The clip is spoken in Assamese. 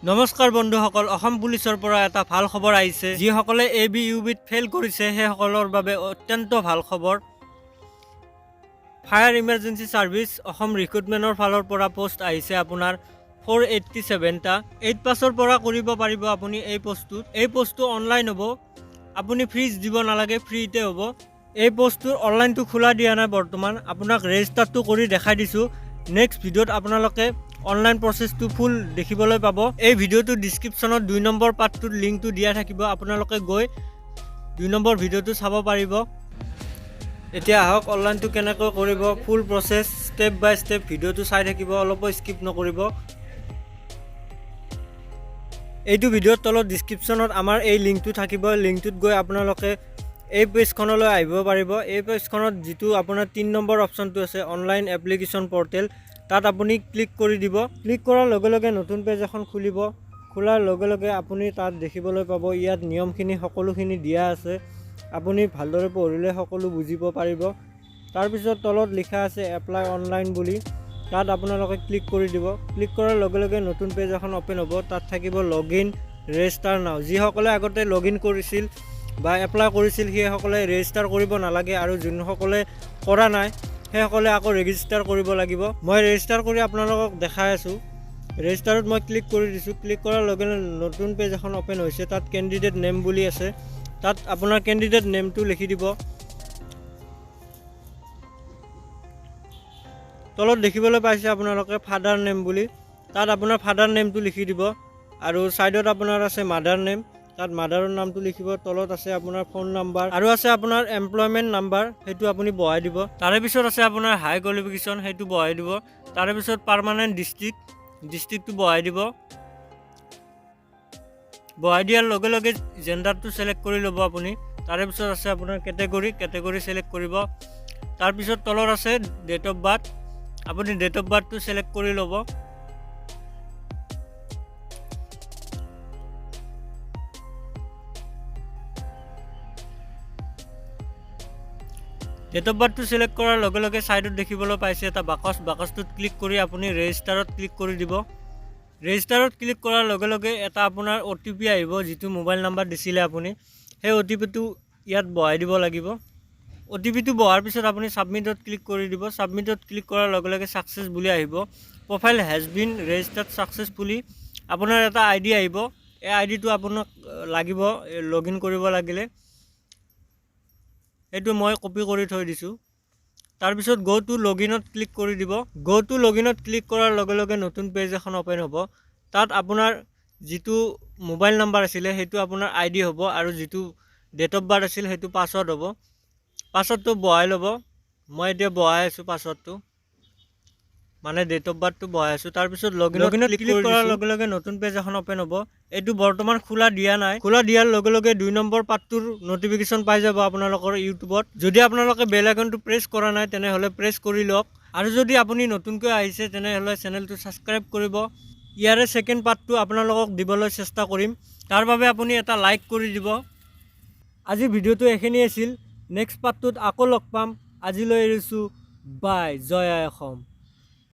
নমস্কাৰ বন্ধুসকল, অসম পুলিচৰ পৰা এটা ভাল খবৰ আহিছে। যিসকলে ABUBত ফেইল কৰিছে সেইসকলৰ বাবে অত্যন্ত ভাল খবৰ। ফায়াৰ ইমাৰ্জেঞ্চি ছাৰ্ভিচ অসম ৰিক্ৰুটমেণ্টৰ ফালৰ পৰা পোষ্ট আহিছে আপোনাৰ 487টা। 8 পাছৰ পৰা কৰিব পাৰিব আপুনি এই পোষ্টটোত। এই পোষ্টটো অনলাইন হ'ব, আপুনি ফিজ দিব নালাগে, ফ্ৰীতে হ'ব। এই পোষ্টটোৰ অনলাইনটো খোলা দিয়া নাই বৰ্তমান, আপোনাক ৰেজিষ্টাৰটো কৰি দেখাই দিছোঁ। নেক্সট ভিডিঅ'ত আপোনালোকে অনলাইন প্ৰচেছটো ফুল দেখিবলৈ পাব। এই ভিডিঅ'টো ডিছক্ৰিপশ্যনত 2 নম্বৰ পাৰ্টটোৰ লিংকটো দিয়া থাকিব, আপোনালোকে গৈ 2 নম্বৰ ভিডিঅ'টো চাব পাৰিব। এতিয়া আহক অনলাইনটো কেনেকৈ কৰিব, ফুল প্ৰচেছ ষ্টেপ বাই ষ্টেপ ভিডিঅ'টো চাই থাকিব, অলপো স্কিপ নকৰিব। এইটো ভিডিঅ'ৰ তলত ডিছক্ৰিপশ্যনত আমাৰ এই লিংকটো থাকিব, লিংকটোত গৈ আপোনালোকে এই পেজখনলৈ আহিব পাৰিব। এই পেজখনত যিটো আপোনাৰ 3 নম্বৰ অপশ্যনটো আছে অনলাইন এপ্লিকেশ্যন পৰ্টেল, তাত আপুনি ক্লিক কৰি দিব। ক্লিক কৰাৰ লগে লগে নতুন পেজ এখন খুলিব। খোলাৰ লগে লগে আপুনি তাত দেখিবলৈ পাব ইয়াত নিয়মখিনি সকলোখিনি দিয়া আছে, আপুনি ভালদৰে পঢ়িলে সকলো বুজিব পাৰিব। তাৰপিছত তলত লিখা আছে এপ্লাই অনলাইন বুলি, তাত আপোনালোকে ক্লিক কৰি দিব। ক্লিক কৰাৰ লগে লগে নতুন পেজ এখন অ'পেন হ'ব, তাত থাকিব লগইন ৰেজিষ্টাৰ নাও। যিসকলে আগতে লগইন কৰিছিল বা এপ্লাই কৰিছিল সেইসকলে ৰেজিষ্টাৰ কৰিব নালাগে, আৰু যোনসকলে কৰা নাই সেইসকলে আকৌ ৰেজিষ্টাৰ কৰিব লাগিব। মই ৰেজিষ্টাৰ কৰি আপোনালোকক দেখাই আছোঁ। ৰেজিষ্টাৰত মই ক্লিক কৰি দিছোঁ। ক্লিক কৰাৰ লগে লগে নতুন পেজ এখন অ'পেন হৈছে, তাত কেণ্ডিডেট নেম বুলি আছে, তাত আপোনাৰ কেণ্ডিডেট নেমটো লিখি দিব। তলত দেখিবলৈ পাইছে আপোনালোকে ফাদাৰ নেম বুলি, তাত আপোনাৰ ফাদাৰ নেমটো লিখি দিব। আৰু ছাইডত আপোনাৰ আছে মাদাৰ নেম, তাত মাদাৰৰ নামটো লিখিব। তলত আছে আপোনাৰ ফোন নাম্বাৰ আৰু আছে আপোনাৰ এমপ্লয়মেণ্ট নাম্বাৰ, সেইটো আপুনি বহাই দিব। তাৰে পিছত আছে আপোনাৰ হাই কোৱালিফিকেশ্যন, সেইটো বহাই দিব। তাৰে পিছত পাৰ্মানেণ্ট ডিষ্ট্ৰিক্টটো বহাই দিব। বহাই দিয়াৰ লগে লগে জেণ্ডাৰটো ছিলেক্ট কৰি ল'ব আপুনি। তাৰে পিছত আছে আপোনাৰ কেটেগৰী ছিলেক্ট কৰিব। তাৰপিছত তলত আছে ডেট অফ বাৰ্থ, আপুনি ডেট অফ বাৰ্থটো ছিলেক্ট কৰি ল'ব। ডেট অফ বাৰ্থটো ছিলেক্ট কৰাৰ লগে লগে ছাইডত দেখিবলৈ পাইছে এটা বাকচটোত ক্লিক কৰি আপুনি ৰেজিষ্টাৰত ক্লিক কৰি দিব। ৰেজিষ্টাৰত ক্লিক কৰাৰ লগে লগে এটা আপোনাৰ OTP আহিব, যিটো মোবাইল নাম্বাৰ দিছিলে আপুনি, সেই OTPটো ইয়াত বহাই দিব লাগিব। OTPটো বহাৰ পিছত আপুনি ছাবমিটত ক্লিক কৰি দিব। ছাবমিটত ক্লিক কৰাৰ লগে লগে ছাকচেছ বুলি আহিব। Profile has been registered successfully, আপোনাৰ এটা ID আহিব। এই IDটো আপোনাক লাগিব লগইন কৰিব লাগিলে, এইটো মই কপি কৰি থৈ দিছোঁ। তাৰপিছত গো টু লগইনত ক্লিক কৰি দিব। গো টু লগইনত ক্লিক কৰাৰ লগে লগে নতুন পেজ এখন অ'পেন হ'ব। তাত আপোনাৰ যিটো মোবাইল নাম্বাৰ আছিলে সেইটো আপোনাৰ ID হ'ব, আৰু যিটো ডেট অফ বাৰ্থ আছিল সেইটো পাছৱৰ্ড হ'ব। পাছৱৰ্ডটো বহাই ল'ব। মই এতিয়া বহাই আছোঁ পাছৱৰ্ডটো, মানে ডেট অফ বাৰ্থটো বহাই আছোঁ। তাৰপিছত লগইনত ক্লিক কৰাৰ লগে লগে নতুন পেজ এখন অ'পেন হ'ব। এইটো বৰ্তমান খোলা দিয়া নাই, খোলা দিয়াৰ লগে লগে 2 নম্বৰ পাৰ্টটোৰ নটিফিকেশ্যন পাই যাব আপোনালোকৰ ইউটিউবত। যদি আপোনালোকে বেল আইকনটো প্ৰেছ কৰা নাই তেনেহ'লে প্ৰেছ কৰি লওক, আৰু যদি আপুনি নতুনকৈ আহিছে তেনেহ'লে চেনেলটো ছাবস্ক্ৰাইব কৰিব। ইয়াৰে ছেকেণ্ড পাৰ্টটো আপোনালোকক দিবলৈ চেষ্টা কৰিম, তাৰ বাবে আপুনি এটা লাইক কৰি দিব। আজি ভিডিঅ'টো এইখিনি আছিল, নেক্সট পাৰ্টটোত আকৌ লগ পাম। আজিলৈ এৰিছোঁ, বাই। জয় আই অসম।